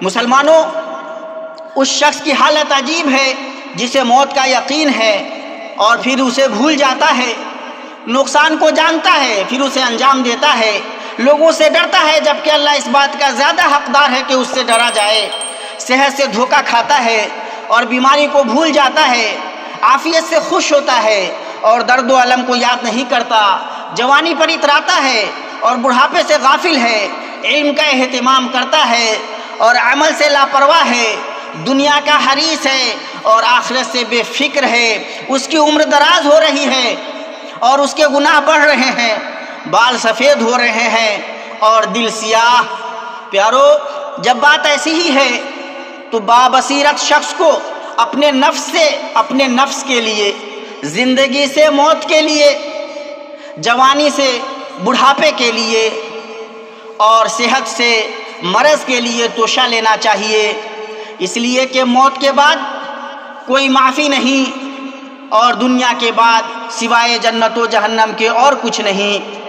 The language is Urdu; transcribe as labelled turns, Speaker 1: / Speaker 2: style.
Speaker 1: مسلمانوں، اس شخص کی حالت عجیب ہے جسے موت کا یقین ہے اور پھر اسے بھول جاتا ہے، نقصان کو جانتا ہے پھر اسے انجام دیتا ہے، لوگوں سے ڈرتا ہے جبکہ اللہ اس بات کا زیادہ حقدار ہے کہ اس سے ڈرا جائے، صحت سے دھوکہ کھاتا ہے اور بیماری کو بھول جاتا ہے، عافیت سے خوش ہوتا ہے اور درد و الم کو یاد نہیں کرتا، جوانی پر اتراتا ہے اور بڑھاپے سے غافل ہے، علم کا اہتمام کرتا ہے اور عمل سے لاپرواہ ہے، دنیا کا حریص ہے اور آخرت سے بے فکر ہے، اس کی عمر دراز ہو رہی ہے اور اس کے گناہ بڑھ رہے ہیں، بال سفید ہو رہے ہیں اور دل سیاہ۔ پیارو، جب بات ایسی ہی ہے تو بابصیرت شخص کو اپنے نفس کے لیے، زندگی سے موت کے لیے، جوانی سے بڑھاپے کے لیے اور صحت سے مرض کے لیے توشہ لینا چاہیے، اس لیے کہ موت کے بعد کوئی معافی نہیں اور دنیا کے بعد سوائے جنت و جہنم کے اور کچھ نہیں۔